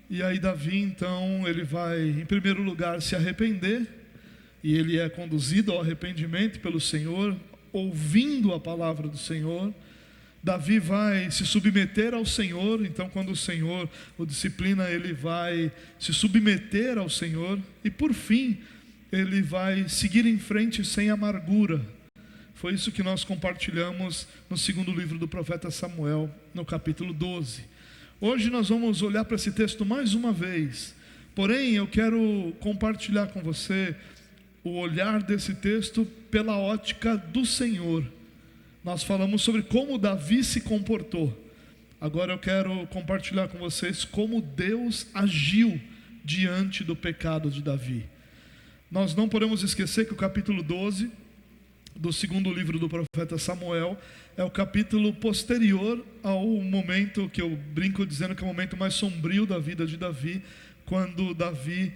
E aí Davi, então, ele vai, em primeiro lugar, se arrepender, e ele é conduzido ao arrependimento pelo Senhor, ouvindo a palavra do Senhor. Davi vai se submeter ao Senhor, então quando o Senhor o disciplina, ele vai se submeter ao Senhor, e por fim, ele vai seguir em frente sem amargura. Foi isso que nós compartilhamos no segundo livro do profeta Samuel, no capítulo 12. Hoje nós vamos olhar para esse texto mais uma vez, porém eu quero compartilhar com você o olhar desse texto pela ótica do Senhor. Nós falamos sobre como Davi se comportou. Agora eu quero compartilhar com vocês como Deus agiu diante do pecado de Davi. Nós não podemos esquecer que o capítulo 12 do segundo livro do profeta Samuel é o capítulo posterior ao momento que eu brinco dizendo que é o momento mais sombrio da vida de Davi, quando Davi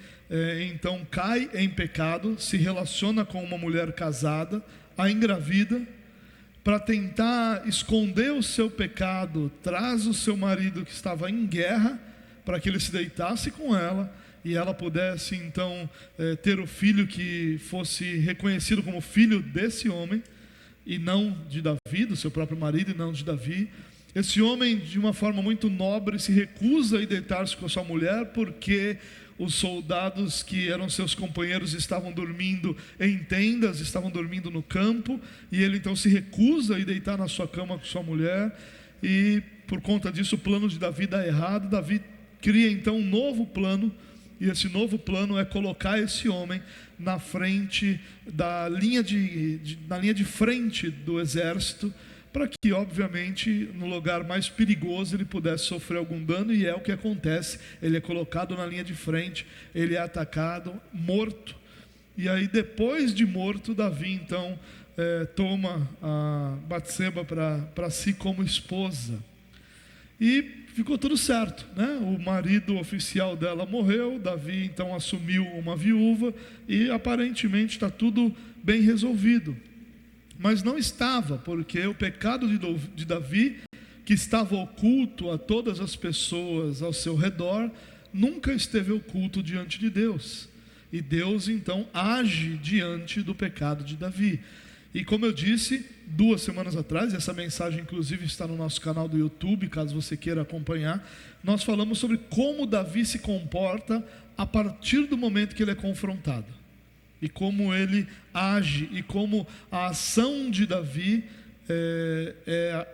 então cai em pecado, se relaciona com uma mulher casada, a engravida, para tentar esconder o seu pecado, traz o seu marido que estava em guerra, para que ele se deitasse com ela, e ela pudesse então ter o filho que fosse reconhecido como filho desse homem, e não de Davi, do seu próprio marido, e não de Davi. Esse homem, de uma forma muito nobre, se recusa a deitar-se com a sua mulher, porque os soldados que eram seus companheiros estavam dormindo em tendas, estavam dormindo no campo, e ele então se recusa a deitar na sua cama com sua mulher, e por conta disso o plano de Davi dá errado. Davi cria então um novo plano, e esse novo plano é colocar esse homem na frente da linha na linha de frente do exército, para que, obviamente, no lugar mais perigoso ele pudesse sofrer algum dano, e é o que acontece. Ele é colocado na linha de frente, ele é atacado, morto, e aí depois de morto, Davi então toma a Batseba para si como esposa, e ficou tudo certo, né? O marido oficial dela morreu, Davi então assumiu uma viúva, e aparentemente está tudo bem resolvido. Mas não estava, porque o pecado de Davi, que estava oculto a todas as pessoas ao seu redor, nunca esteve oculto diante de Deus. E Deus então age diante do pecado de Davi. E como eu disse 2 semanas atrás, essa mensagem inclusive está no nosso canal do YouTube, caso você queira acompanhar, nós falamos sobre como Davi se comporta a partir do momento que ele é confrontado, e como ele age, e como a ação de Davi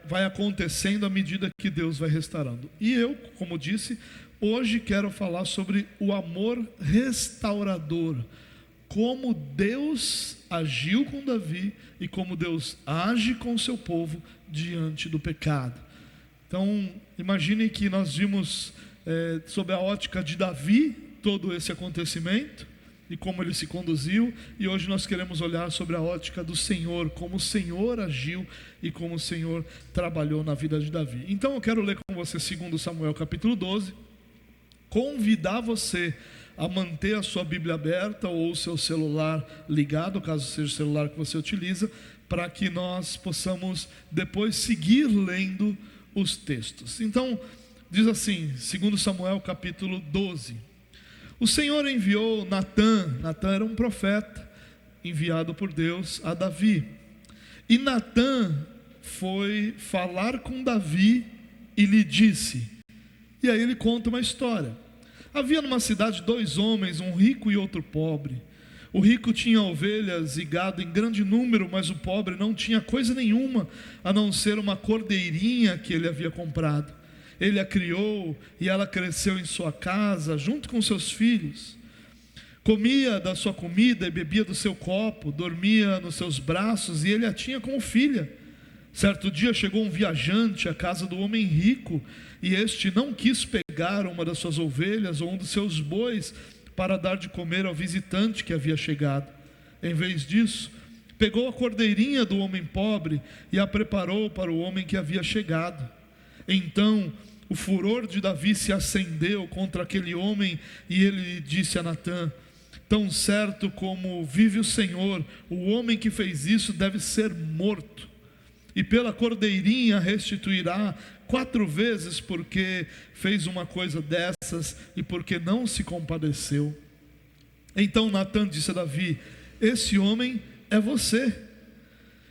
vai acontecendo à medida que Deus vai restaurando. E eu, como disse, hoje quero falar sobre o amor restaurador, como Deus agiu com Davi e como Deus age com o seu povo diante do pecado. Então, imagine que nós vimos sob a ótica de Davi todo esse acontecimento e como ele se conduziu, e hoje nós queremos olhar sobre a ótica do Senhor, como o Senhor agiu e como o Senhor trabalhou na vida de Davi. Então eu quero ler com você 2 Samuel capítulo 12, convidar você a manter a sua Bíblia aberta ou o seu celular ligado, caso seja o celular que você utiliza, para que nós possamos depois seguir lendo os textos. Então, diz assim, 2 Samuel capítulo 12. O Senhor enviou Natã era um profeta enviado por Deus a Davi. E Natã foi falar com Davi e lhe disse, e aí ele conta uma história. Havia numa cidade 2 homens, um rico e outro pobre. O rico tinha ovelhas e gado em grande número, mas o pobre não tinha coisa nenhuma, a não ser uma cordeirinha que ele havia comprado. Ele a criou e ela cresceu em sua casa, junto com seus filhos. Comia da sua comida e bebia do seu copo, dormia nos seus braços e ele a tinha como filha. Certo dia chegou um viajante à casa do homem rico, e este não quis pegar uma das suas ovelhas ou um dos seus bois para dar de comer ao visitante que havia chegado. Em vez disso, pegou a cordeirinha do homem pobre e a preparou para o homem que havia chegado. Então o furor de Davi se acendeu contra aquele homem, e ele disse a Natã, tão certo como vive o Senhor, o homem que fez isso deve ser morto, e pela cordeirinha restituirá 4 vezes porque fez uma coisa dessas e porque não se compadeceu. Então Natã disse a Davi: esse homem é você.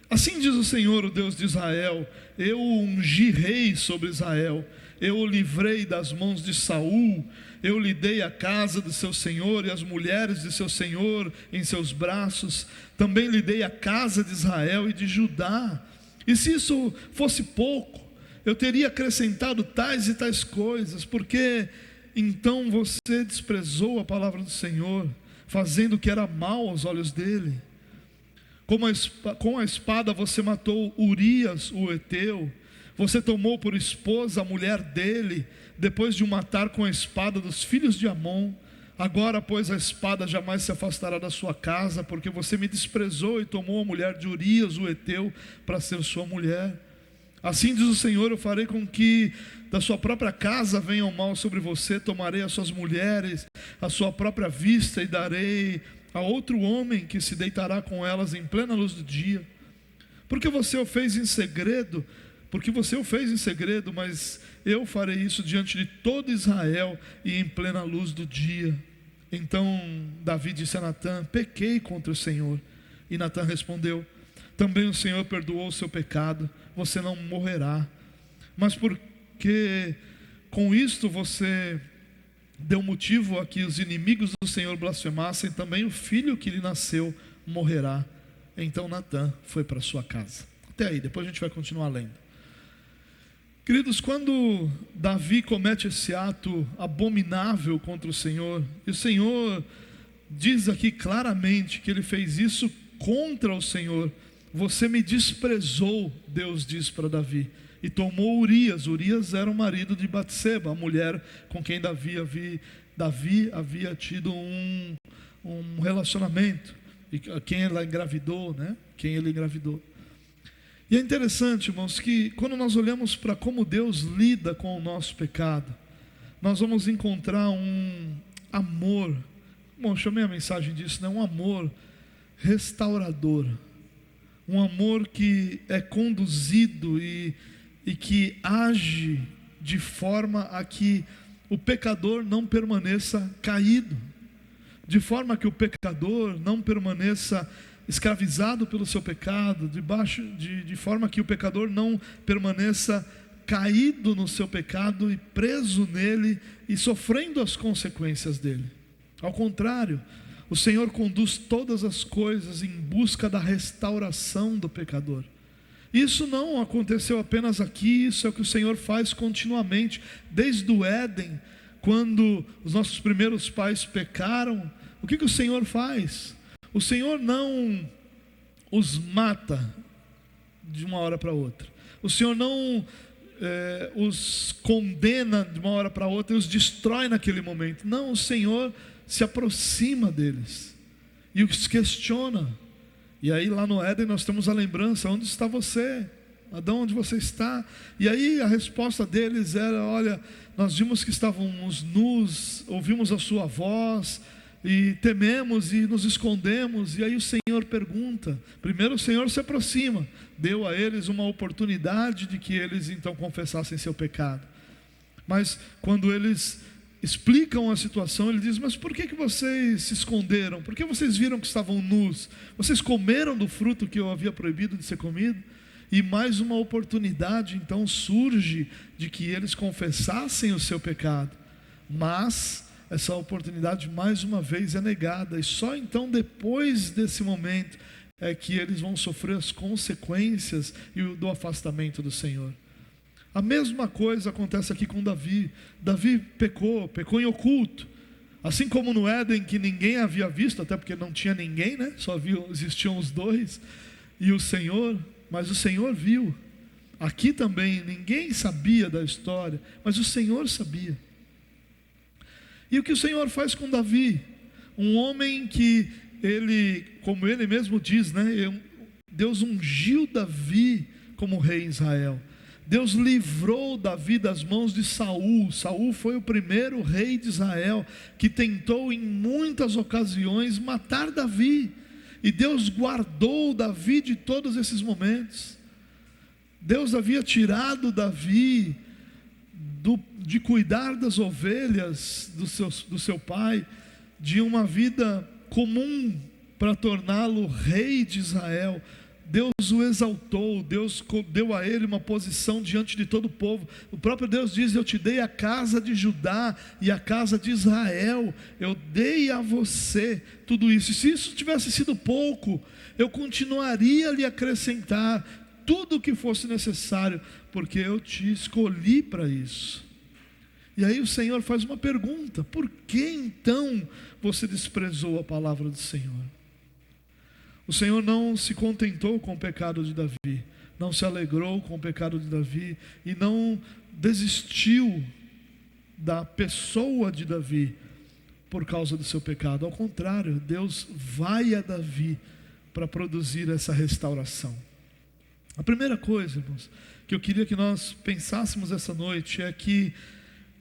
Assim diz o Senhor, o Deus de Israel: eu o ungi rei sobre Israel, eu o livrei das mãos de Saul, eu lhe dei a casa de seu senhor e as mulheres de seu senhor em seus braços, também lhe dei a casa de Israel e de Judá. E se isso fosse pouco, eu teria acrescentado tais e tais coisas. Porque então você desprezou a palavra do Senhor, fazendo o que era mal aos olhos dele? Com a espada você matou Urias o heteu, você tomou por esposa a mulher dele, depois de o matar com a espada dos filhos de Amon. Agora, pois, a espada jamais se afastará da sua casa, porque você me desprezou e tomou a mulher de Urias o heteu para ser sua mulher. Assim diz o Senhor: eu farei com que da sua própria casa venha o mal sobre você, tomarei as suas mulheres, a sua própria vista, e darei a outro homem que se deitará com elas em plena luz do dia. Porque você o fez em segredo, mas eu farei isso diante de todo Israel e em plena luz do dia. Então Davi disse a Natã: pequei contra o Senhor. E Natã respondeu: também o Senhor perdoou o seu pecado, você não morrerá. Mas porque com isto você deu motivo a que os inimigos do Senhor blasfemassem, também o filho que lhe nasceu morrerá. Então Natã foi para sua casa. Até aí, depois a gente vai continuar lendo. Queridos, quando Davi comete esse ato abominável contra o Senhor, e o Senhor diz aqui claramente que ele fez isso contra o Senhor: você me desprezou, Deus diz para Davi, e tomou Urias. Urias era o marido de Batseba, a mulher com quem Davi havia tido um relacionamento, e quem ela engravidou, né? Quem ele engravidou. E é interessante, irmãos, que quando nós olhamos para como Deus lida com o nosso pecado, nós vamos encontrar um amor, bom, eu chamei a mensagem disso, né? Um amor restaurador, um amor que é conduzido e que age de forma a que o pecador não permaneça caído, de forma que o pecador não permaneça escravizado pelo seu pecado, de forma que o pecador não permaneça caído no seu pecado e preso nele e sofrendo as consequências dele. Ao contrário, o Senhor conduz todas as coisas em busca da restauração do pecador. Isso não aconteceu apenas aqui, isso é o que o Senhor faz continuamente, desde o Éden, quando os nossos primeiros pais pecaram. O que o Senhor faz? O Senhor não os mata de uma hora para outra, o Senhor não os condena de uma hora para outra e os destrói naquele momento. Não, o Senhor se aproxima deles e os questiona. E aí lá no Éden nós temos a lembrança: onde está você? Adão, onde você está? E aí a resposta deles era: olha, nós vimos que estávamos nus, ouvimos a sua voz e tememos e nos escondemos. E aí o Senhor pergunta. Primeiro o Senhor se aproxima, deu a eles uma oportunidade de que eles então confessassem seu pecado. Mas quando eles explicam a situação, ele diz: mas por que vocês se esconderam? Por que vocês viram que estavam nus? Vocês comeram do fruto que eu havia proibido de ser comido? E mais uma oportunidade então surge de que eles confessassem o seu pecado. Mas essa oportunidade mais uma vez é negada, e só então depois desse momento é que eles vão sofrer as consequências do afastamento do Senhor. A mesma coisa acontece aqui com Davi. Davi pecou em oculto, assim como no Éden, que ninguém havia visto, até porque não tinha ninguém, né? Existiam os dois e o Senhor, mas o Senhor viu. Aqui também ninguém sabia da história, mas o Senhor sabia. E o que o Senhor faz com Davi? Um homem que como ele mesmo diz, né? Deus ungiu Davi como rei em Israel. Deus livrou Davi das mãos de Saul. Saul foi o primeiro rei de Israel que tentou em muitas ocasiões matar Davi. E Deus guardou Davi de todos esses momentos. Deus havia tirado Davi de cuidar das ovelhas do seu pai, de uma vida comum para torná-lo rei de Israel. Deus o exaltou, Deus deu a ele uma posição diante de todo o povo. O próprio Deus diz: eu te dei a casa de Judá e a casa de Israel, eu dei a você tudo isso. E se isso tivesse sido pouco, eu continuaria a lhe acrescentar tudo o que fosse necessário, porque eu te escolhi para isso. E aí o Senhor faz uma pergunta: por que então você desprezou a palavra do Senhor? O Senhor não se contentou com o pecado de Davi, não se alegrou com o pecado de Davi, e não desistiu da pessoa de Davi por causa do seu pecado. Ao contrário, Deus vai a Davi para produzir essa restauração. A primeira coisa, irmãos, que eu queria que nós pensássemos essa noite é que,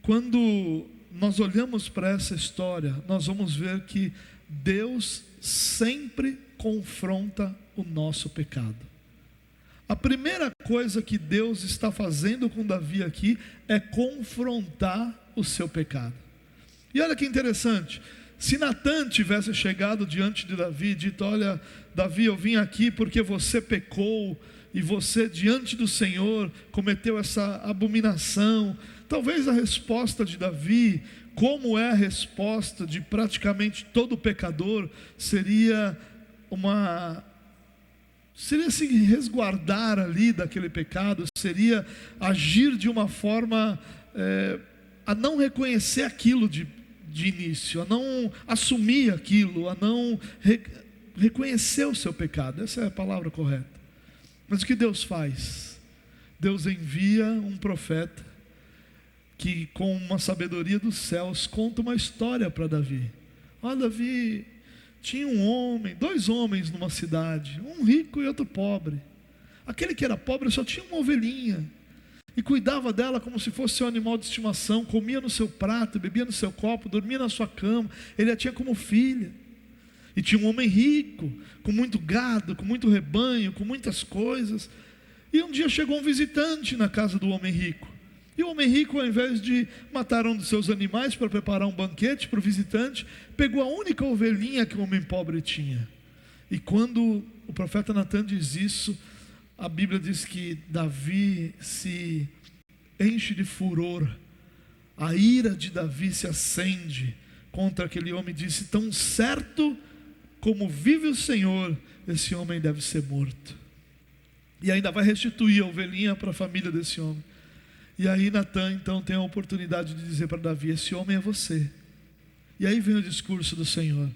quando nós olhamos para essa história, nós vamos ver que Deus sempre confronta o nosso pecado. A primeira coisa que Deus está fazendo com Davi aqui é confrontar o seu pecado. E olha que interessante, se Natã tivesse chegado diante de Davi e dito: olha, Davi, eu vim aqui porque você pecou, e você diante do Senhor cometeu essa abominação, talvez a resposta de Davi, como é a resposta de praticamente todo pecador, seria se resguardar ali daquele pecado, seria agir de uma forma a não reconhecer aquilo de início, a não assumir aquilo, a não reconhecer o seu pecado. Essa é a palavra correta. Mas o que Deus faz? Deus envia um profeta que, com uma sabedoria dos céus, conta uma história para Davi. Davi, tinha dois homens numa cidade, um rico e outro pobre. Aquele que era pobre só tinha uma ovelhinha, e cuidava dela como se fosse seu animal de estimação, comia no seu prato, bebia no seu copo, dormia na sua cama, ele a tinha como filha. E tinha um homem rico, com muito gado, com muito rebanho, com muitas coisas. E um dia chegou um visitante na casa do homem rico. E o homem rico, ao invés de matar um dos seus animais para preparar um banquete para o visitante, pegou a única ovelhinha que o homem pobre tinha. E quando o profeta Natã diz isso, a Bíblia diz que Davi se enche de furor. A ira de Davi se acende contra aquele homem e disse: tão certo como vive o Senhor, esse homem deve ser morto. E ainda vai restituir a ovelhinha para a família desse homem. E aí Natã então tem a oportunidade de dizer para Davi: esse homem é você. E aí vem o discurso do Senhor: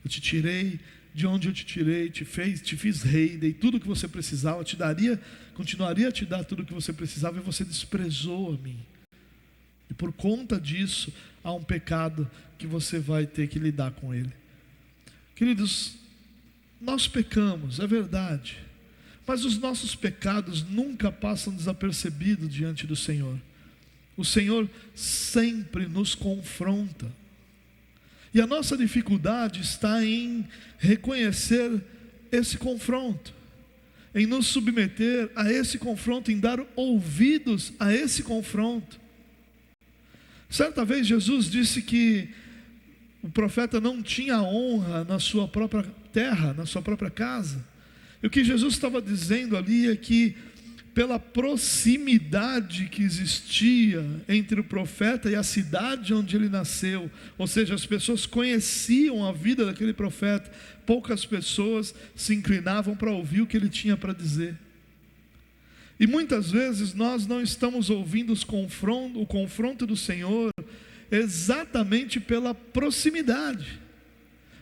eu te tirei de onde eu te tirei, te fiz rei, dei tudo o que você precisava, continuaria a te dar tudo o que você precisava, e você desprezou a mim. E por conta disso, há um pecado que você vai ter que lidar com ele. Queridos, nós pecamos, é verdade, mas os nossos pecados nunca passam desapercebidos diante do Senhor. O Senhor sempre nos confronta. E a nossa dificuldade está em reconhecer esse confronto, em nos submeter a esse confronto, em dar ouvidos a esse confronto. Certa vez Jesus disse que o profeta não tinha honra na sua própria terra, na sua própria casa. E o que Jesus estava dizendo ali é que, pela proximidade que existia entre o profeta e a cidade onde ele nasceu, ou seja, as pessoas conheciam a vida daquele profeta, poucas pessoas se inclinavam para ouvir o que ele tinha para dizer. E muitas vezes nós não estamos ouvindo o confronto do Senhor exatamente pela proximidade,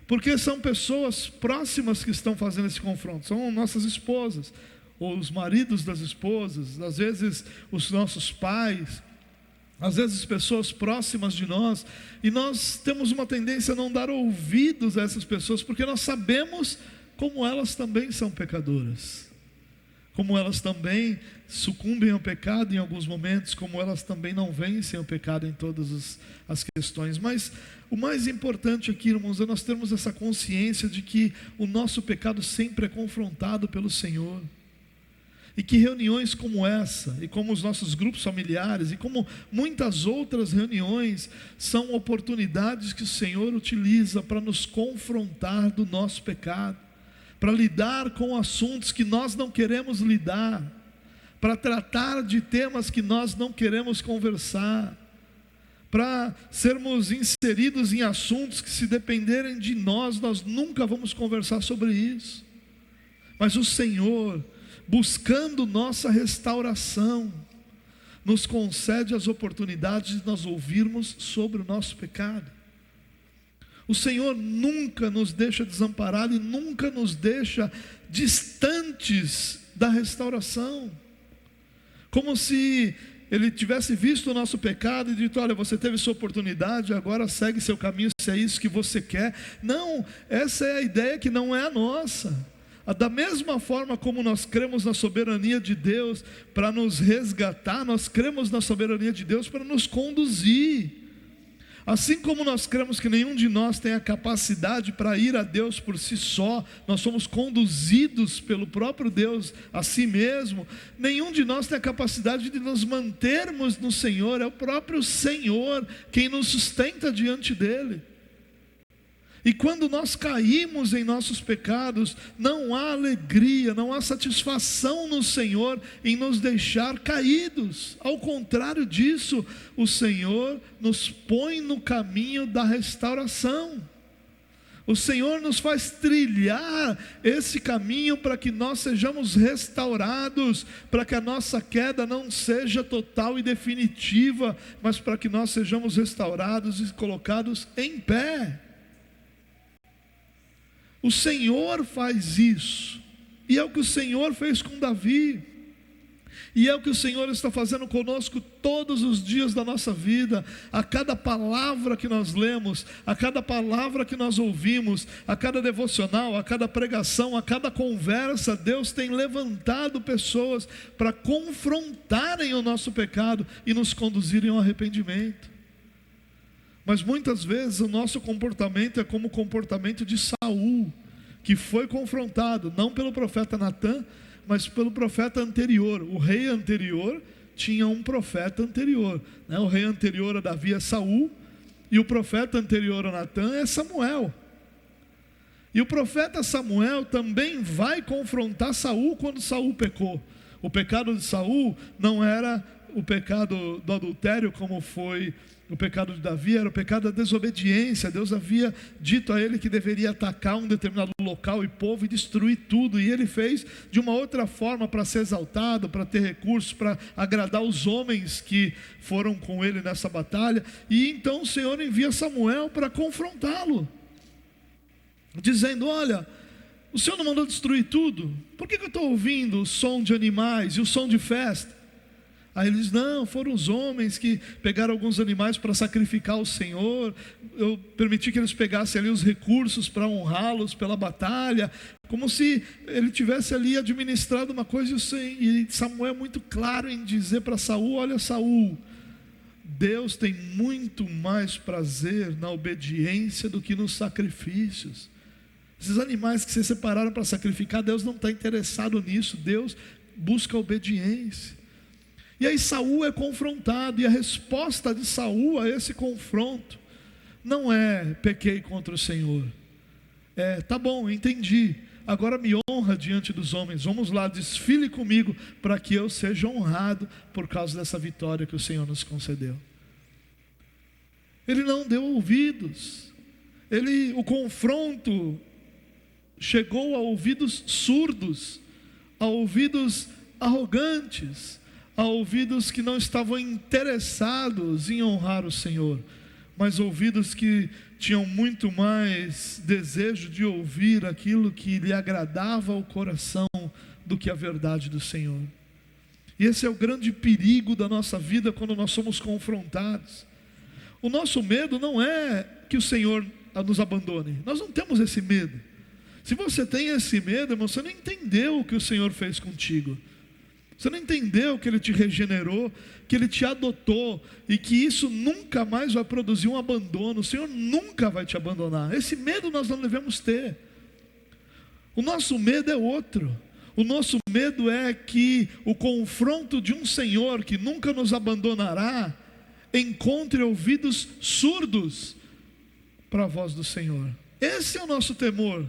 porque são pessoas próximas que estão fazendo esse confronto, são nossas esposas, ou os maridos das esposas, às vezes os nossos pais, às vezes pessoas próximas de nós, e nós temos uma tendência a não dar ouvidos a essas pessoas, porque nós sabemos como elas também são pecadoras, como elas também sucumbem ao pecado em alguns momentos, como elas também não vencem o pecado em todas as questões. Mas o mais importante aqui, irmãos, é nós termos essa consciência de que o nosso pecado sempre é confrontado pelo Senhor. E que reuniões como essa, e como os nossos grupos familiares, e como muitas outras reuniões, são oportunidades que o Senhor utiliza para nos confrontar do nosso pecado, para lidar com assuntos que nós não queremos lidar, para tratar de temas que nós não queremos conversar, para sermos inseridos em assuntos que, se dependerem de nós, nós nunca vamos conversar sobre isso. Mas o Senhor, buscando nossa restauração, nos concede as oportunidades de nós ouvirmos sobre o nosso pecado. O Senhor nunca nos deixa desamparados e nunca nos deixa distantes da restauração, como se Ele tivesse visto o nosso pecado e dito: olha, você teve sua oportunidade, agora segue seu caminho, se é isso que você quer. Não, essa é a ideia que não é a nossa. Da mesma forma como nós cremos na soberania de Deus para nos resgatar, nós cremos na soberania de Deus para nos conduzir. Assim como nós cremos que nenhum de nós tem a capacidade para ir a Deus por si só, nós somos conduzidos pelo próprio Deus a si mesmo, nenhum de nós tem a capacidade de nos mantermos no Senhor, é o próprio Senhor quem nos sustenta diante dEle. E quando nós caímos em nossos pecados, não há alegria, não há satisfação no Senhor em nos deixar caídos. Ao contrário disso, o Senhor nos põe no caminho da restauração. O Senhor nos faz trilhar esse caminho para que nós sejamos restaurados, para que a nossa queda não seja total e definitiva, mas para que nós sejamos restaurados e colocados em pé. O Senhor faz isso, e é o que o Senhor fez com Davi, e é o que o Senhor está fazendo conosco todos os dias da nossa vida. A cada palavra que nós lemos, a cada palavra que nós ouvimos, a cada devocional, a cada pregação, a cada conversa, Deus tem levantado pessoas para confrontarem o nosso pecado e nos conduzirem ao arrependimento. Mas muitas vezes o nosso comportamento é como o comportamento de Saul, que foi confrontado não pelo profeta Natã, mas pelo profeta anterior. O rei anterior tinha um profeta anterior, né? O rei anterior a Davi é Saul, e o profeta anterior a Natã é Samuel. E o profeta Samuel também vai confrontar Saul quando Saul pecou. O pecado de Saul não era o pecado do adultério, como foi o pecado de Davi, era o pecado da desobediência. Deus havia dito a ele que deveria atacar um determinado local e povo e destruir tudo, e ele fez de uma outra forma para ser exaltado, para ter recursos, para agradar os homens que foram com ele nessa batalha. E então o Senhor envia Samuel para confrontá-lo, dizendo: olha, o Senhor não mandou destruir tudo? Por que eu estou ouvindo o som de animais e o som de festa? Aí ele diz: não, foram os homens que pegaram alguns animais para sacrificar ao Senhor, eu permiti que eles pegassem ali os recursos para honrá-los pela batalha, como se ele tivesse ali administrado uma coisa. E Samuel é muito claro em dizer para Saul: olha, Saul, Deus tem muito mais prazer na obediência do que nos sacrifícios. Esses animais que vocês separaram para sacrificar, Deus não está interessado nisso. Deus busca obediência. E aí Saul é confrontado, e a resposta de Saul a esse confronto não é: pequei contra o Senhor. É: tá bom, entendi, agora me honra diante dos homens, vamos lá, desfile comigo para que eu seja honrado por causa dessa vitória que o Senhor nos concedeu. Ele não deu ouvidos. O confronto chegou a ouvidos surdos, a ouvidos arrogantes, a ouvidos que não estavam interessados em honrar o Senhor, mas ouvidos que tinham muito mais desejo de ouvir aquilo que lhe agradava ao coração do que a verdade do Senhor. E esse é o grande perigo da nossa vida quando nós somos confrontados. O nosso medo não é que o Senhor nos abandone, nós não temos esse medo. Se você tem esse medo, irmão, você não entendeu o que o Senhor fez contigo. Você não entendeu que Ele te regenerou, que Ele te adotou, e que isso nunca mais vai produzir um abandono. O Senhor nunca vai te abandonar. Esse medo nós não devemos ter. O nosso medo é outro. O nosso medo é que o confronto de um Senhor que nunca nos abandonará encontre ouvidos surdos para a voz do Senhor. Esse é o nosso temor.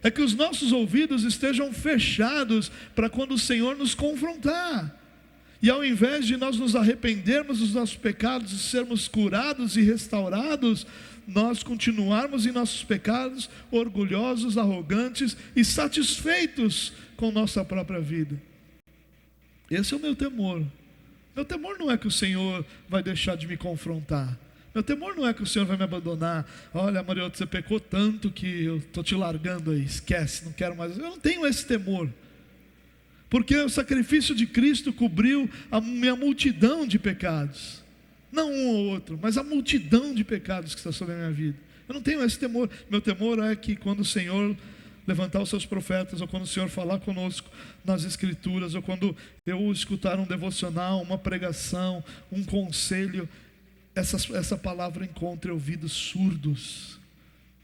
É que os nossos ouvidos estejam fechados para quando o Senhor nos confrontar. E ao invés de nós nos arrependermos dos nossos pecados e sermos curados e restaurados, nós continuarmos em nossos pecados, orgulhosos, arrogantes e satisfeitos com nossa própria vida. Esse é o meu temor. Meu temor não é que o Senhor vai deixar de me confrontar. Meu temor não é que o Senhor vai me abandonar. Olha, Marioto, você pecou tanto que eu estou te largando aí, esquece, não quero mais. Eu não tenho esse temor, porque o sacrifício de Cristo cobriu a minha multidão de pecados. Não um ou outro, mas a multidão de pecados que está sobre a minha vida. Eu não tenho esse temor. Meu temor é que quando o Senhor levantar os seus profetas, ou quando o Senhor falar conosco nas Escrituras, ou quando eu escutar um devocional, uma pregação, um conselho, essa palavra encontre ouvidos surdos,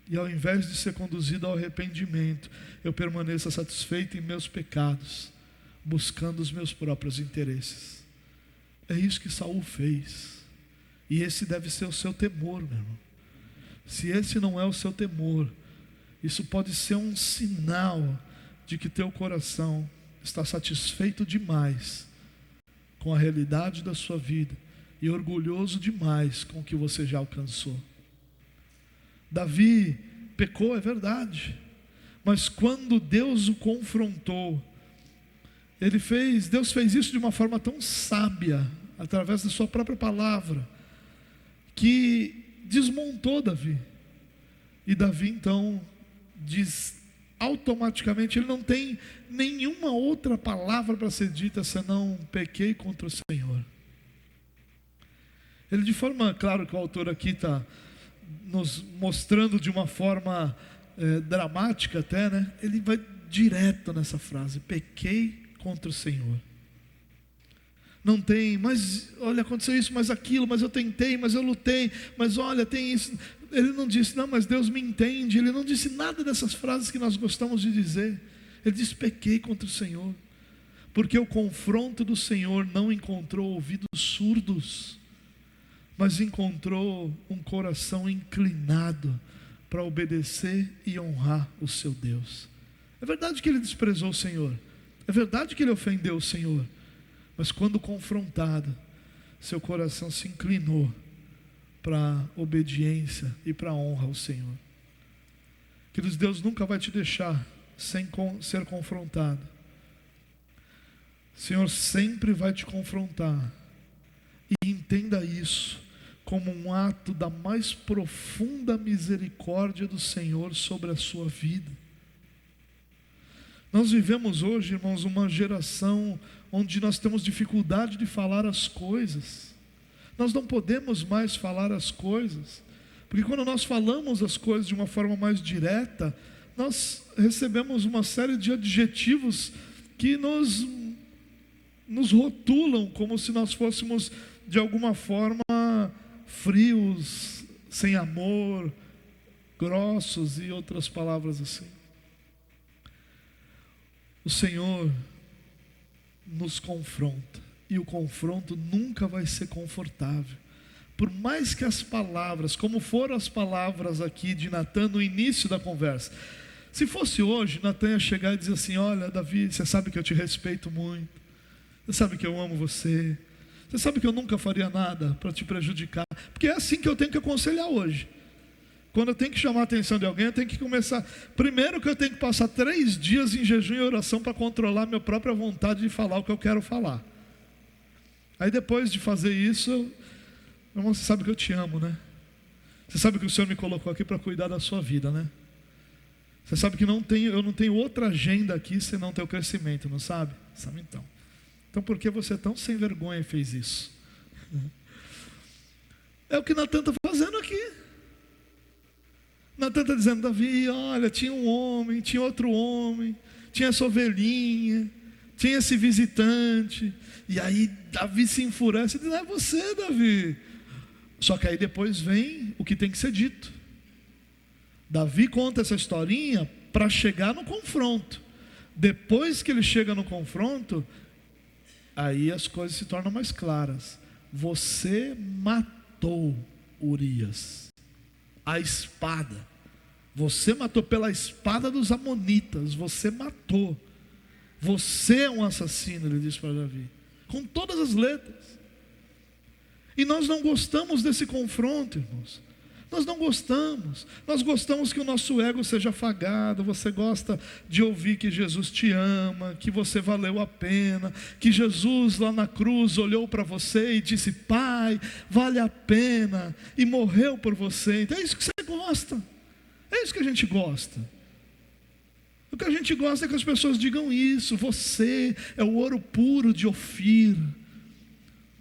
e ao invés de ser conduzido ao arrependimento, eu permaneça satisfeito em meus pecados, buscando os meus próprios interesses. É isso que Saul fez. E esse deve ser o seu temor, meu irmão. Se esse não é o seu temor, isso pode ser um sinal de que teu coração está satisfeito demais com a realidade da sua vida e orgulhoso demais com o que você já alcançou. Davi pecou, é verdade, mas quando Deus o confrontou, Deus fez isso de uma forma tão sábia, através da sua própria palavra, que desmontou Davi. E Davi então diz automaticamente, ele não tem nenhuma outra palavra para ser dita senão pequei contra o Senhor. Ele, de forma, claro que o autor aqui está nos mostrando de uma forma dramática até, né? Ele vai direto nessa frase, pequei contra o Senhor. Não tem, mas olha, aconteceu isso, mas aquilo, mas eu tentei, mas eu lutei, mas olha, tem isso. Ele não disse, não, mas Deus me entende. Ele não disse nada dessas frases que nós gostamos de dizer. Ele disse, pequei contra o Senhor, porque o confronto do Senhor não encontrou ouvidos surdos, mas encontrou um coração inclinado para obedecer e honrar o seu Deus. É verdade que ele desprezou o Senhor, é verdade que ele ofendeu o Senhor, mas quando confrontado, seu coração se inclinou para a obediência e para a honra ao Senhor. Queridos, Deus nunca vai te deixar sem ser confrontado. O Senhor sempre vai te confrontar. E entenda isso como um ato da mais profunda misericórdia do Senhor sobre a sua vida. Nós vivemos hoje, irmãos, uma geração onde nós temos dificuldade de falar as coisas. Nós não podemos mais falar as coisas, porque quando nós falamos as coisas de uma forma mais direta, nós recebemos uma série de adjetivos que nos rotulam como se nós fôssemos de alguma forma frios, sem amor, grossos e outras palavras assim. O Senhor nos confronta, e o confronto nunca vai ser confortável. Por mais que as palavras, como foram as palavras aqui de Natan no início da conversa, se fosse hoje, Natan ia chegar e dizer assim, olha Davi, você sabe que eu te respeito muito, você sabe que eu amo você, você sabe que eu nunca faria nada para te prejudicar, porque é assim que eu tenho que aconselhar hoje. Quando eu tenho que chamar a atenção de alguém, eu tenho que começar, primeiro que eu tenho que passar 3 dias em jejum e oração para controlar a minha própria vontade de falar o que eu quero falar. Aí depois de fazer isso, meu irmão, você sabe que eu te amo, né? Você sabe que o Senhor me colocou aqui para cuidar da sua vida, né? Você sabe que eu não tenho outra agenda aqui senão teu crescimento, não sabe? Sabe então. Então por que você é tão sem vergonha e fez isso? É o que Natan está fazendo aqui. Natan está dizendo, Davi, olha, tinha um homem, tinha outro homem, tinha essa ovelhinha, tinha esse visitante. E aí Davi se enfurece e diz, não é você, Davi. Só que aí depois vem o que tem que ser dito. Davi conta essa historinha para chegar no confronto. Depois que ele chega no confronto, aí as coisas se tornam mais claras. Você matou Urias, a espada. Você matou pela espada dos amonitas. Você matou. Você é um assassino, ele diz para Davi, com todas as letras. E nós não gostamos desse confronto, irmãos. Nós não gostamos. Nós gostamos que o nosso ego seja afagado. Você gosta de ouvir que Jesus te ama, que você valeu a pena, que Jesus lá na cruz olhou para você e disse: Pai, vale a pena, e morreu por você. Então é isso que você gosta. É isso que a gente gosta. O que a gente gosta é que as pessoas digam isso: você é o ouro puro de Ofir.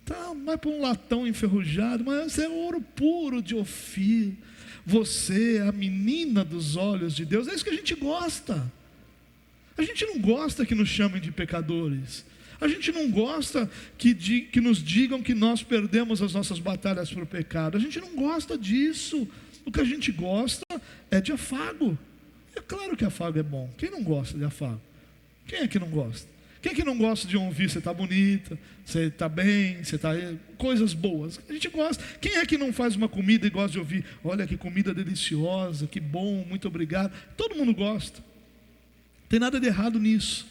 Tá, vai para um latão enferrujado, mas você é o ouro puro de Ofir. Você é a menina dos olhos de Deus. É isso que a gente gosta. A gente não gosta que nos chamem de pecadores. A gente não gosta que nos digam que nós perdemos as nossas batalhas para o pecado. A gente não gosta disso. O que a gente gosta é de afago. É claro que afago é bom. Quem não gosta de afago? Quem é que não gosta? Quem é que não gosta de ouvir: você está bonita, você está bem, você está... coisas boas? A gente gosta. Quem é que não faz uma comida e gosta de ouvir: olha que comida deliciosa, que bom, muito obrigado? Todo mundo gosta. Não tem nada de errado nisso.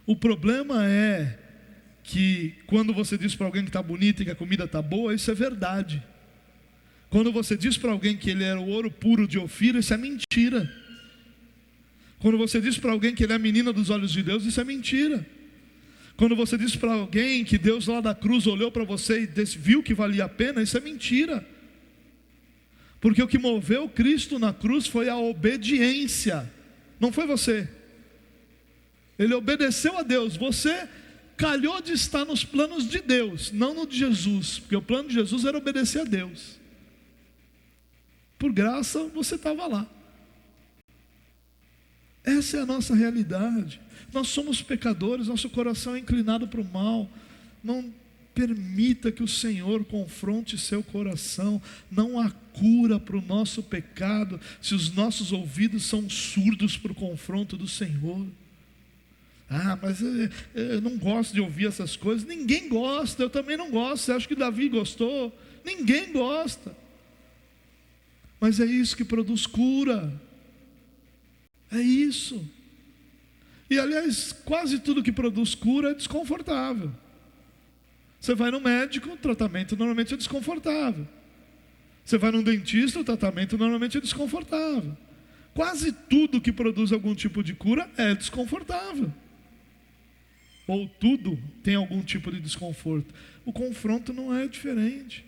O problema é que quando você diz para alguém que está bonita e que a comida está boa, isso é verdade. Quando você diz para alguém que ele era o ouro puro de Ofir, isso é mentira. Quando você diz para alguém que ele é a menina dos olhos de Deus, isso é mentira. Quando você diz para alguém que Deus lá da cruz olhou para você e viu que valia a pena, isso é mentira. Porque o que moveu Cristo na cruz foi a obediência, não foi você. Ele obedeceu a Deus. Você calhou de estar nos planos de Deus, não no de Jesus, porque o plano de Jesus era obedecer a Deus. Por graça você estava lá. Essa é a nossa realidade. Nós somos pecadores, nosso coração é inclinado para o mal. Não permita que o Senhor confronte seu coração. Não há cura para o nosso pecado se os nossos ouvidos são surdos para o confronto do Senhor. Ah, mas eu não gosto de ouvir essas coisas. Ninguém gosta, eu também não gosto. Você acha que Davi gostou? Ninguém gosta. Mas é isso que produz cura. É isso. E aliás, quase tudo que produz cura é desconfortável. Você vai no médico, o tratamento normalmente é desconfortável. Você vai num dentista, o tratamento normalmente é desconfortável. Quase tudo que produz algum tipo de cura é desconfortável. Ou tudo tem algum tipo de desconforto. O confronto não é diferente.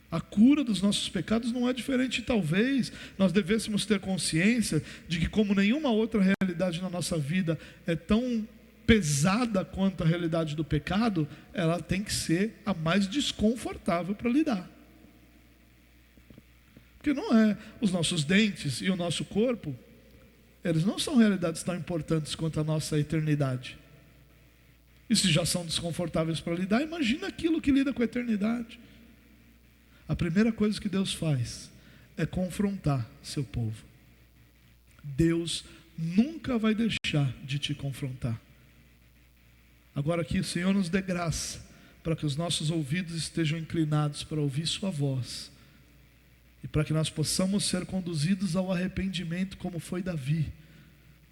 A cura dos nossos pecados não é diferente. Talvez nós devêssemos ter consciência de que, como nenhuma outra realidade na nossa vida é tão pesada quanto a realidade do pecado, ela tem que ser a mais desconfortável para lidar. Porque não é os nossos dentes e o nosso corpo, eles não são realidades tão importantes quanto a nossa eternidade. E se já são desconfortáveis para lidar, imagina aquilo que lida com a eternidade. A primeira coisa que Deus faz é confrontar seu povo. Deus nunca vai deixar de te confrontar. Agora que o Senhor nos dê graça para que os nossos ouvidos estejam inclinados para ouvir sua voz e para que nós possamos ser conduzidos ao arrependimento, como foi Davi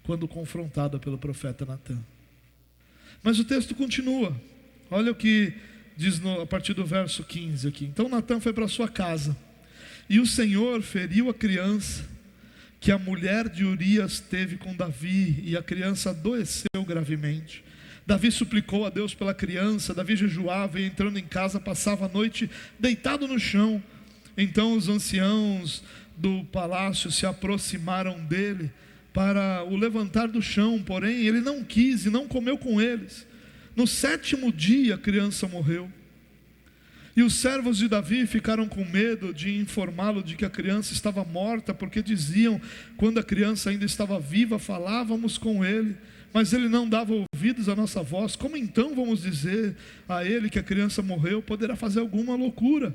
quando confrontado pelo profeta Natã. Mas o texto continua. Olha o que diz a partir do verso 15 aqui. Então Natã foi para sua casa, e o Senhor feriu a criança que a mulher de Urias teve com Davi, e a criança adoeceu gravemente. Davi suplicou a Deus pela criança. Davi jejuava e, entrando em casa, passava a noite deitado no chão. Então os anciãos do palácio se aproximaram dele para o levantar do chão, porém ele não quis e não comeu com eles. No 7º dia a criança morreu. E os servos de Davi ficaram com medo de informá-lo de que a criança estava morta, porque diziam: quando a criança ainda estava viva, falávamos com ele, mas ele não dava ouvidos à nossa voz. Como então vamos dizer a ele que a criança morreu? Poderá fazer alguma loucura.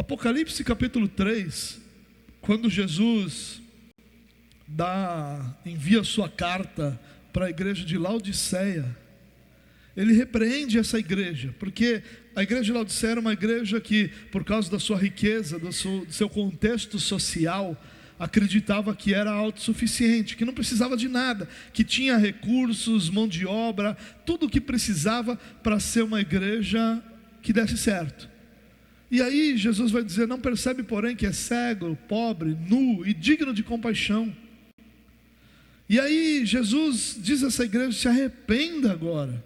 Apocalipse capítulo 3, quando Jesus envia sua carta para a igreja de Laodiceia, ele repreende essa igreja, porque a igreja de Laodiceia era uma igreja que, por causa da sua riqueza, do seu contexto social, acreditava que era autossuficiente, que não precisava de nada, que tinha recursos, mão de obra, tudo o que precisava para ser uma igreja que desse certo. E aí Jesus vai dizer: não percebe, porém, que é cego, pobre, nu e digno de compaixão. E aí Jesus diz a essa igreja: se arrependa agora.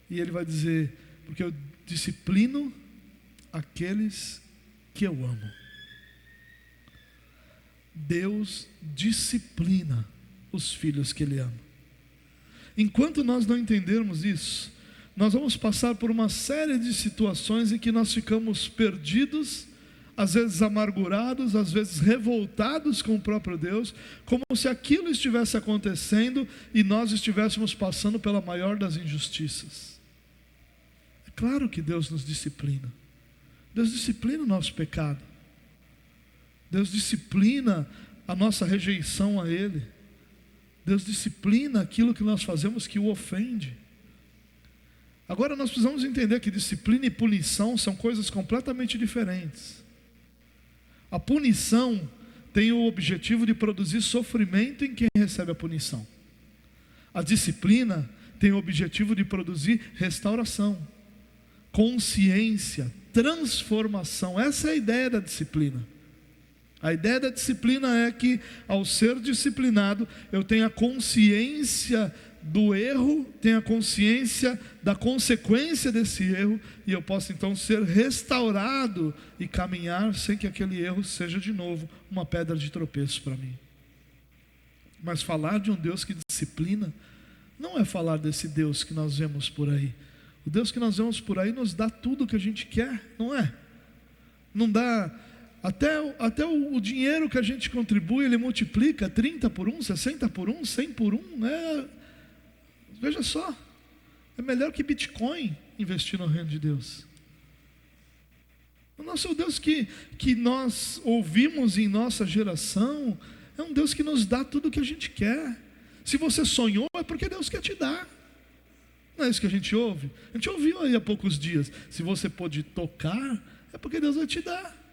E ele vai dizer: porque eu disciplino aqueles que eu amo. Deus disciplina os filhos que Ele ama. Enquanto nós não entendermos isso, nós vamos passar por uma série de situações em que nós ficamos perdidos, às vezes amargurados, às vezes revoltados com o próprio Deus, como se aquilo estivesse acontecendo e nós estivéssemos passando pela maior das injustiças. É claro que Deus nos disciplina. Deus disciplina o nosso pecado. Deus disciplina a nossa rejeição a Ele. Deus disciplina aquilo que nós fazemos que o ofende. Agora nós precisamos entender que disciplina e punição são coisas completamente diferentes. A punição tem o objetivo de produzir sofrimento em quem recebe a punição. A disciplina tem o objetivo de produzir restauração, consciência, transformação. Essa é a ideia da disciplina. A ideia da disciplina é que, ao ser disciplinado, eu tenho a consciência do erro, tenho a consciência da consequência desse erro, e eu posso então ser restaurado e caminhar sem que aquele erro seja de novo uma pedra de tropeço para mim. Mas falar de um Deus que disciplina não é falar desse Deus que nós vemos por aí. O Deus que nós vemos por aí nos dá tudo o que a gente quer, não é? Não dá. Até o dinheiro que a gente contribui, ele multiplica 30 por 1, 60 por 1, 100 por 1. Veja só, é melhor que Bitcoin investir no reino de Deus. O nosso Deus que nós ouvimos em nossa geração é um Deus que nos dá tudo o que a gente quer. Se você sonhou, é porque Deus quer te dar. Não é isso que a gente ouve? A gente ouviu aí há poucos dias. Se você pode tocar, é porque Deus vai te dar.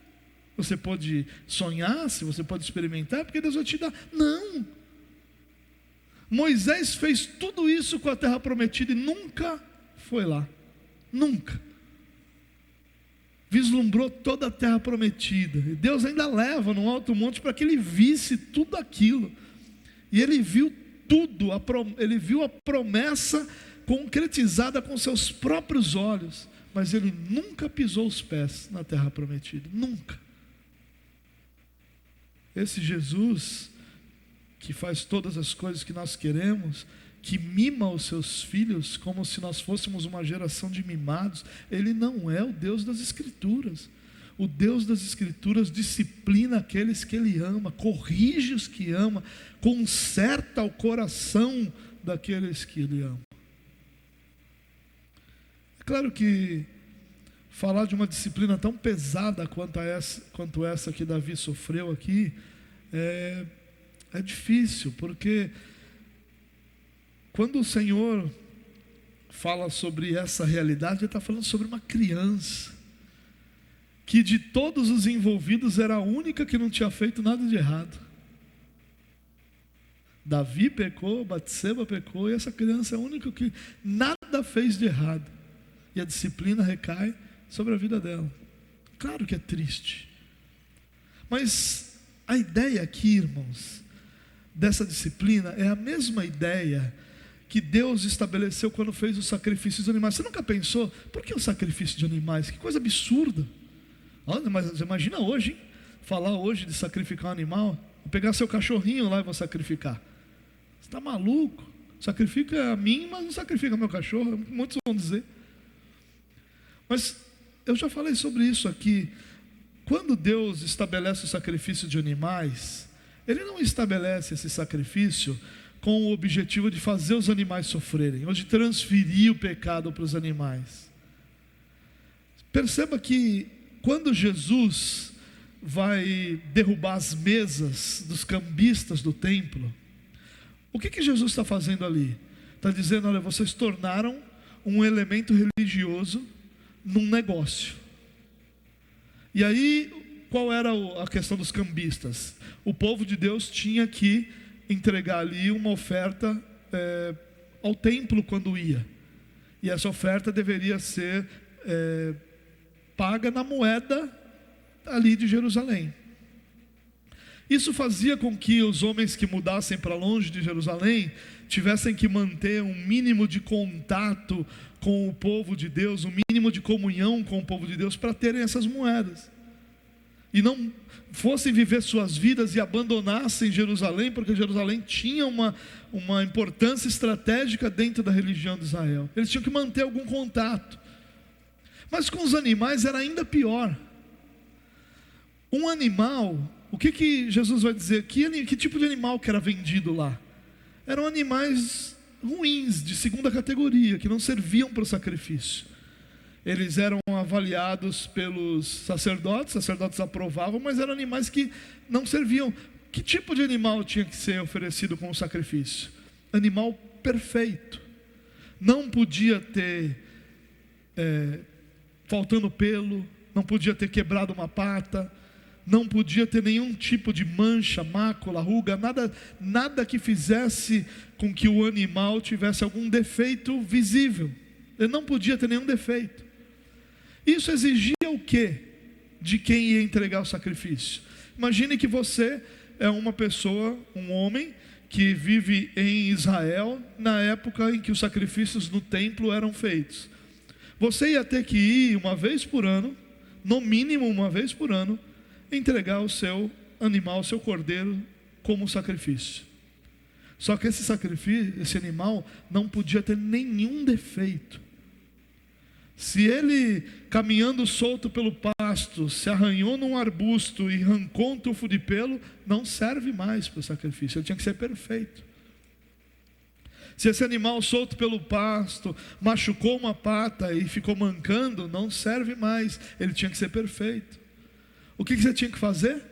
Você pode sonhar, se você pode experimentar, porque Deus vai te dar. Não. Moisés fez tudo isso com a terra prometida e nunca foi lá. Nunca. Vislumbrou toda a terra prometida. E Deus ainda leva num alto monte para que ele visse tudo aquilo. E ele viu tudo, ele viu a promessa concretizada com seus próprios olhos. Mas ele nunca pisou os pés na terra prometida. Nunca. Esse Jesus, que faz todas as coisas que nós queremos, que mima os seus filhos como se nós fôssemos uma geração de mimados, Ele não é o Deus das Escrituras. O Deus das Escrituras disciplina aqueles que Ele ama, corrige os que ama, conserta o coração daqueles que Ele ama. É claro que falar de uma disciplina tão pesada quanto essa que Davi sofreu aqui, é difícil, porque quando o Senhor fala sobre essa realidade, Ele está falando sobre uma criança, que de todos os envolvidos era a única que não tinha feito nada de errado. Davi pecou, Batseba pecou, e essa criança é a única que nada fez de errado. E a disciplina recai sobre a vida dela. Claro que é triste, mas a ideia aqui, irmãos, dessa disciplina é a mesma ideia que Deus estabeleceu quando fez o sacrifício dos animais. Você nunca pensou, por que o sacrifício de animais? Que coisa absurda. Olha, mas imagina hoje, hein? Falar hoje de sacrificar um animal. Vou pegar seu cachorrinho lá e vou sacrificar. Você está maluco? Sacrifica a mim, mas não sacrifica meu cachorro. Muitos vão dizer. Mas eu já falei sobre isso aqui. Quando Deus estabelece o sacrifício de animais, Ele não estabelece esse sacrifício com o objetivo de fazer os animais sofrerem, ou de transferir o pecado para os animais. Perceba que quando Jesus vai derrubar as mesas dos cambistas do templo, o que Jesus está fazendo ali? Está dizendo: olha, vocês tornaram um elemento religioso num negócio. E aí, qual era a questão dos cambistas? O povo de Deus tinha que entregar ali uma oferta ao templo quando ia. E essa oferta deveria ser paga na moeda ali de Jerusalém. Isso fazia com que os homens que mudassem para longe de Jerusalém tivessem que manter um mínimo de contato com o povo de Deus, um mínimo de comunhão com o povo de Deus, para terem essas moedas. E não fossem viver suas vidas e abandonassem Jerusalém, porque Jerusalém tinha uma importância estratégica dentro da religião de Israel. Eles tinham que manter algum contato. Mas com os animais era ainda pior. Um animal, o que Jesus vai dizer? Que tipo de animal que era vendido lá? Eram animais ruins, de segunda categoria, que não serviam para o sacrifício. Eles eram avaliados pelos sacerdotes, os sacerdotes aprovavam, mas eram animais que não serviam. Que tipo de animal tinha que ser oferecido como sacrifício? Animal perfeito. Não podia ter faltando pelo, não podia ter quebrado uma pata, não podia ter nenhum tipo de mancha, mácula, ruga, nada que fizesse com que o animal tivesse algum defeito visível. Ele não podia ter nenhum defeito. Isso exigia o quê? De quem ia entregar o sacrifício. Imagine que você é uma pessoa, um homem, que vive em Israel, na época em que os sacrifícios no templo eram feitos. Você ia ter que ir uma vez por ano, no mínimo uma vez por ano, entregar o seu animal, o seu cordeiro, como sacrifício. Só que esse sacrifício, esse animal, não podia ter nenhum defeito. Se ele, caminhando solto pelo pasto, se arranhou num arbusto e arrancou um tufo de pelo, não serve mais para o sacrifício, ele tinha que ser perfeito. Se esse animal solto pelo pasto machucou uma pata e ficou mancando, não serve mais, ele tinha que ser perfeito. O que você tinha que fazer?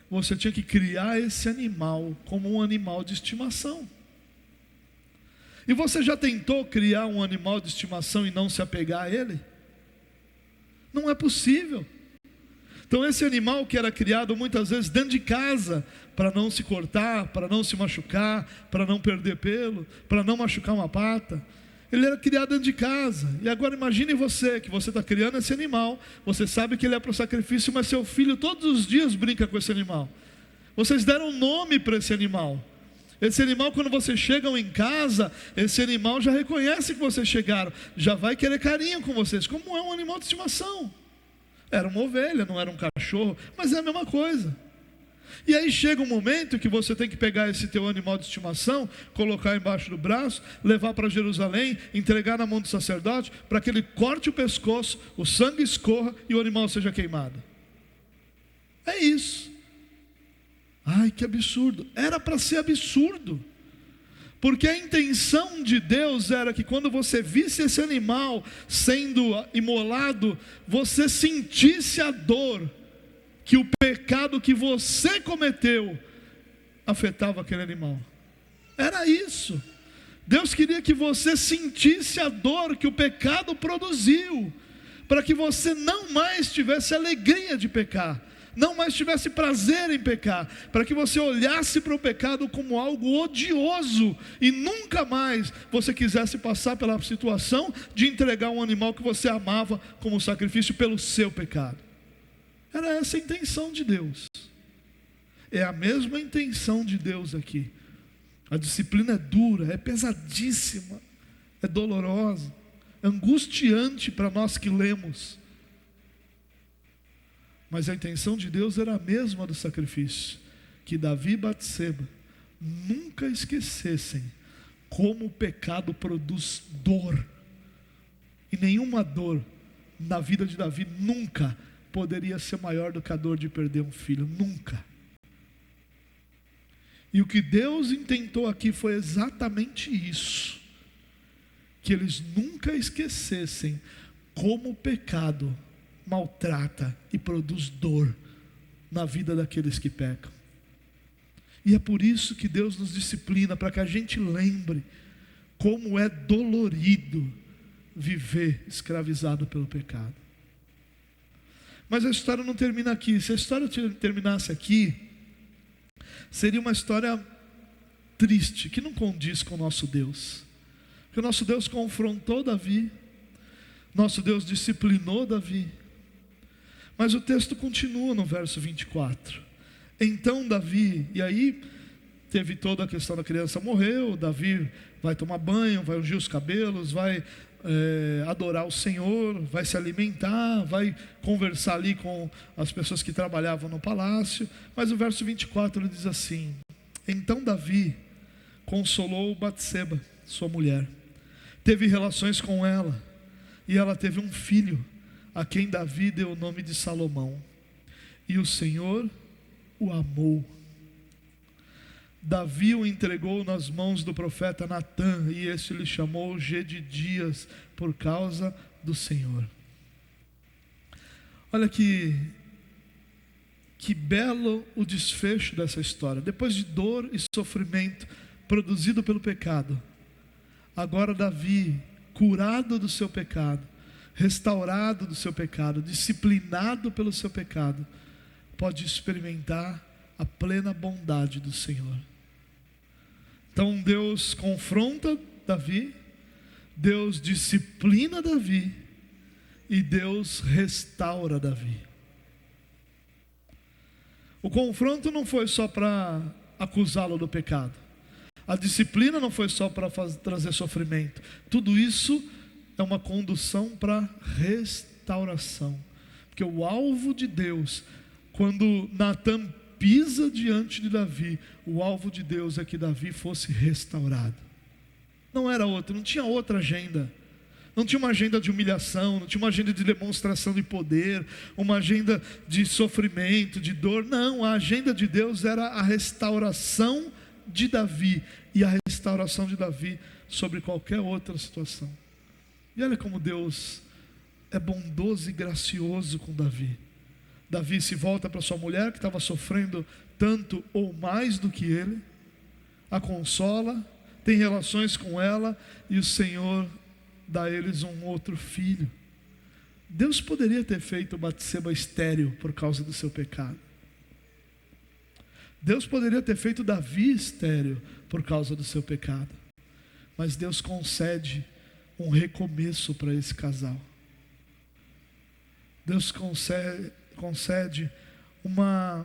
Você tinha que criar esse animal como um animal de estimação. E você já tentou criar um animal de estimação e não se apegar a ele? Não é possível. Então esse animal que era criado muitas vezes dentro de casa, para não se cortar, para não se machucar, para não perder pelo, para não machucar uma pata, ele era criado dentro de casa. E agora imagine você, que você está criando esse animal, você sabe que ele é para o sacrifício, mas seu filho todos os dias brinca com esse animal. Vocês deram um nome para esse animal. Esse animal, quando vocês chegam em casa, esse animal já reconhece que vocês chegaram, já vai querer carinho com vocês, como é um animal de estimação. Era uma ovelha, não era um cachorro, mas é a mesma coisa. E aí chega um momento que você tem que pegar esse teu animal de estimação, colocar embaixo do braço, levar para Jerusalém, entregar na mão do sacerdote, para que ele corte o pescoço, o sangue escorra e o animal seja queimado. É isso. Ai, que absurdo. Era para ser absurdo. Porque a intenção de Deus era que quando você visse esse animal sendo imolado, você sentisse a dor que o pecado que você cometeu afetava aquele animal. Era isso. Deus queria que você sentisse a dor que o pecado produziu, para que você não mais tivesse alegria de pecar, não mais tivesse prazer em pecar, para que você olhasse para o pecado como algo odioso e nunca mais você quisesse passar pela situação de entregar um animal que você amava como sacrifício pelo seu pecado. Era essa a intenção de Deus. É a mesma intenção de Deus aqui. A disciplina é dura, é pesadíssima, é dolorosa, é angustiante para nós que lemos. Mas a intenção de Deus era a mesma do sacrifício, que Davi e Batseba nunca esquecessem como o pecado produz dor. E nenhuma dor na vida de Davi nunca poderia ser maior do que a dor de perder um filho, nunca. E o que Deus intentou aqui foi exatamente isso, que eles nunca esquecessem como o pecado maltrata e produz dor na vida daqueles que pecam. E é por isso que Deus nos disciplina, para que a gente lembre como é dolorido viver escravizado pelo pecado. Mas a história não termina aqui. Se a história terminasse aqui, seria uma história triste, que não condiz com o nosso Deus. Porque o nosso Deus confrontou Davi, nosso Deus disciplinou Davi. Mas o texto continua no verso 24. Então Davi, e aí teve toda a questão da criança morreu, Davi vai tomar banho, vai ungir os cabelos, vai adorar o Senhor, vai se alimentar, vai conversar ali com as pessoas que trabalhavam no palácio. Mas o verso 24 ele diz assim: então Davi consolou Batseba, sua mulher, teve relações com ela, e ela teve um filho, a quem Davi deu o nome de Salomão, e o Senhor o amou. Davi o entregou nas mãos do profeta Natã, e este lhe chamou Gedidias, por causa do Senhor. Olha que belo o desfecho dessa história. Depois de dor e sofrimento produzido pelo pecado, agora Davi, curado do seu pecado, restaurado do seu pecado, disciplinado pelo seu pecado, pode experimentar a plena bondade do Senhor. Então Deus confronta Davi, Deus disciplina Davi e Deus restaura Davi. O confronto não foi só para acusá-lo do pecado, a disciplina não foi só para trazer sofrimento. Tudo isso é uma condução para restauração, porque o alvo de Deus, quando Natã pisa diante de Davi, o alvo de Deus é que Davi fosse restaurado. Não era outro, não tinha outra agenda. Não tinha uma agenda de humilhação, não tinha uma agenda de demonstração de poder, uma agenda de sofrimento, de dor. Não, a agenda de Deus era a restauração de Davi, e a restauração de Davi sobre qualquer outra situação. E olha como Deus é bondoso e gracioso com Davi. Davi se volta para sua mulher, que estava sofrendo tanto ou mais do que ele, a consola, tem relações com ela, e o Senhor dá a eles um outro filho. Deus poderia ter feito Batseba estéril por causa do seu pecado. Deus poderia ter feito Davi estéril por causa do seu pecado. Mas Deus concede um recomeço para esse casal. Deus concede uma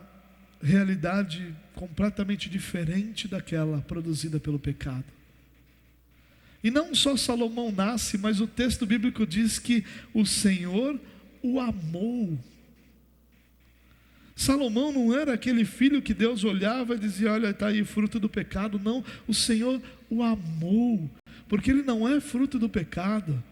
realidade completamente diferente daquela produzida pelo pecado. E não só Salomão nasce, mas o texto bíblico diz que o Senhor o amou. Salomão não era aquele filho que Deus olhava e dizia: olha, está aí fruto do pecado. Não, o Senhor o amou, porque ele não é fruto do pecado,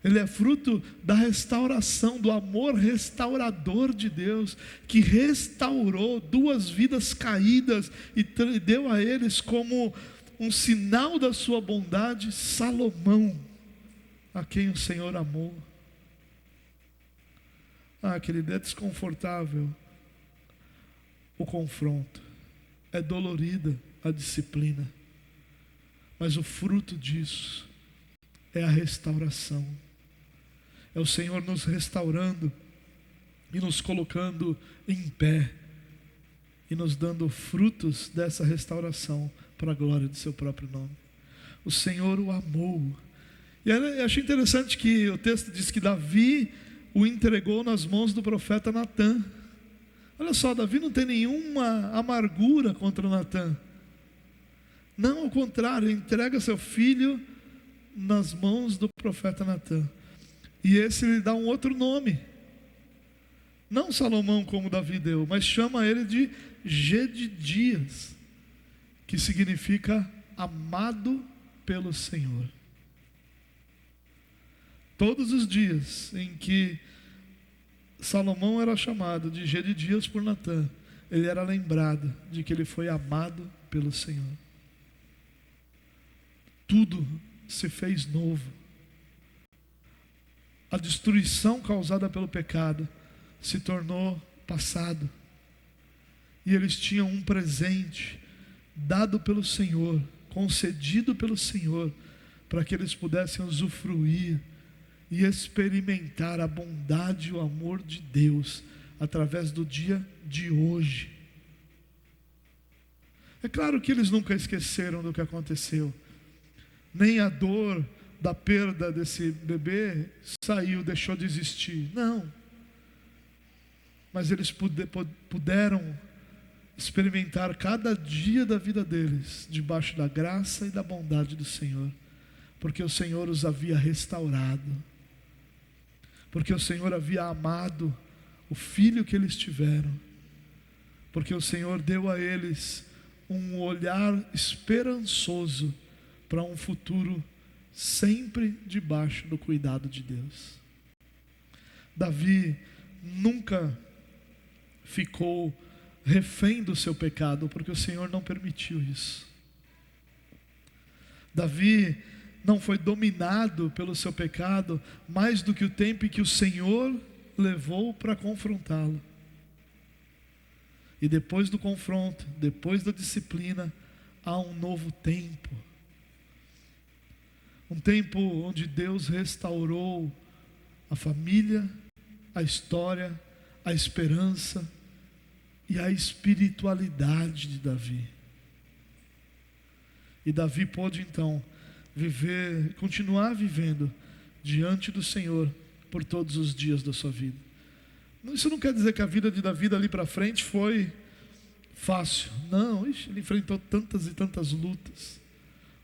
ele é fruto da restauração, do amor restaurador de Deus, que restaurou duas vidas caídas e deu a eles como um sinal da sua bondade, Salomão, a quem o Senhor amou. Querido, é desconfortável o confronto, é dolorida a disciplina, mas o fruto disso é a restauração. É o Senhor nos restaurando e nos colocando em pé e nos dando frutos dessa restauração para a glória do seu próprio nome. O Senhor o amou. E eu achei interessante que o texto diz que Davi o entregou nas mãos do profeta Natã. Olha só, Davi não tem nenhuma amargura contra Natã. Não, ao contrário, ele entrega seu filho nas mãos do profeta Natã. E esse lhe dá um outro nome. Não Salomão como Davi deu, mas chama ele de Gedidias, que significa amado pelo Senhor. Todos os dias em que Salomão era chamado de Gedidias por Natã, ele era lembrado de que ele foi amado pelo Senhor. Tudo se fez novo. A destruição causada pelo pecado se tornou passado. E eles tinham um presente dado pelo Senhor, concedido pelo Senhor, para que eles pudessem usufruir e experimentar a bondade e o amor de Deus através do dia de hoje. É claro que eles nunca esqueceram do que aconteceu, nem a dor da perda desse bebê deixou de existir, não. Mas eles puderam experimentar cada dia da vida deles debaixo da graça e da bondade do Senhor, porque o Senhor os havia restaurado, porque o Senhor havia amado o filho que eles tiveram, porque o Senhor deu a eles um olhar esperançoso para um futuro sempre debaixo do cuidado de Deus. Davi nunca ficou refém do seu pecado, porque o Senhor não permitiu isso. Davi não foi dominado pelo seu pecado mais do que o tempo em que o Senhor levou para confrontá-lo. E depois do confronto, depois da disciplina, há um novo tempo. Um tempo onde Deus restaurou a família, a história, a esperança e a espiritualidade de Davi. E Davi pôde então continuar vivendo diante do Senhor por todos os dias da sua vida. Isso não quer dizer que a vida de Davi dali para frente foi fácil. Não, ele enfrentou tantas e tantas lutas.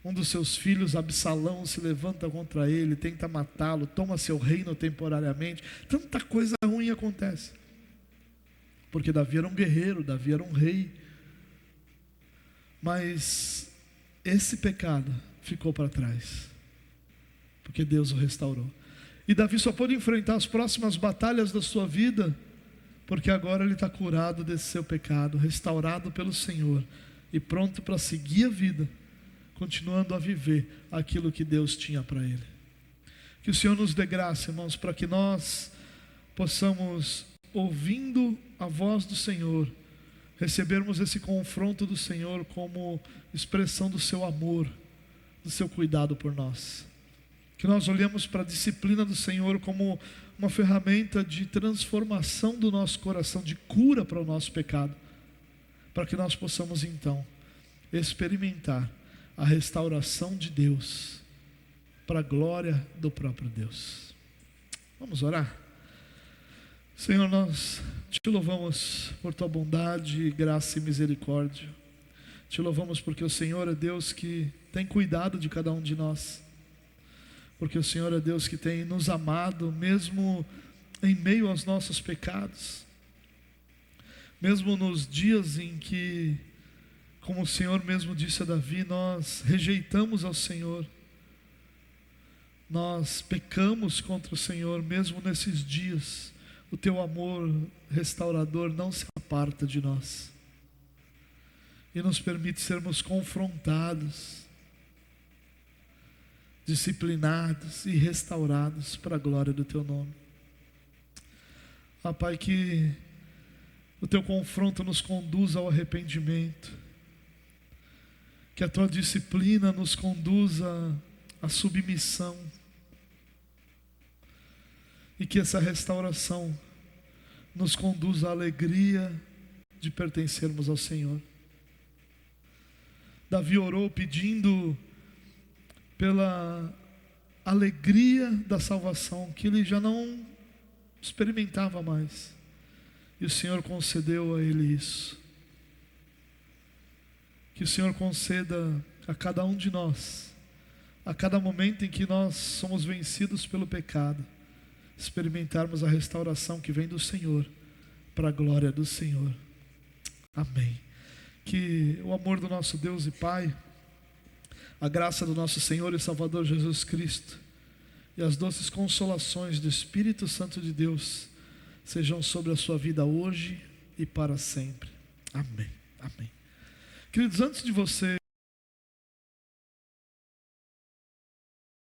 Um dos seus filhos, Absalão, se levanta contra ele, tenta matá-lo, toma seu reino temporariamente. Tanta coisa ruim acontece. Porque Davi era um guerreiro, Davi era um rei. Mas esse pecado ficou para trás, porque Deus o restaurou. E Davi só pôde enfrentar as próximas batalhas da sua vida, porque agora ele está curado desse seu pecado, restaurado pelo Senhor, e pronto para seguir a vida, continuando a viver aquilo que Deus tinha para ele. Que o Senhor nos dê graça, irmãos, para que nós possamos, ouvindo a voz do Senhor, recebermos esse confronto do Senhor como expressão do seu amor, do seu cuidado por nós. Que nós olhemos para a disciplina do Senhor como uma ferramenta de transformação do nosso coração, de cura para o nosso pecado, para que nós possamos então experimentar a restauração de Deus, para a glória do próprio Deus. Vamos orar? Senhor, nós te louvamos por tua bondade, graça e misericórdia. Te louvamos porque o Senhor é Deus que tem cuidado de cada um de nós, porque o Senhor é Deus que tem nos amado, mesmo em meio aos nossos pecados, mesmo nos dias em que, como o Senhor mesmo disse a Davi, nós rejeitamos ao Senhor, nós pecamos contra o Senhor. Mesmo nesses dias, o teu amor restaurador não se aparta de nós e nos permite sermos confrontados, disciplinados e restaurados para a glória do teu nome. Pai, que o teu confronto nos conduza ao arrependimento, que a tua disciplina nos conduza à submissão, e que essa restauração nos conduza à alegria de pertencermos ao Senhor. Davi orou pedindo pela alegria da salvação, que ele já não experimentava mais, e o Senhor concedeu a ele isso. Que o Senhor conceda a cada um de nós, a cada momento em que nós somos vencidos pelo pecado, experimentarmos a restauração que vem do Senhor, para a glória do Senhor. Amém. Que o amor do nosso Deus e Pai, a graça do nosso Senhor e Salvador Jesus Cristo e as doces consolações do Espírito Santo de Deus sejam sobre a sua vida hoje e para sempre. Amém. Amém. Queridos, antes de você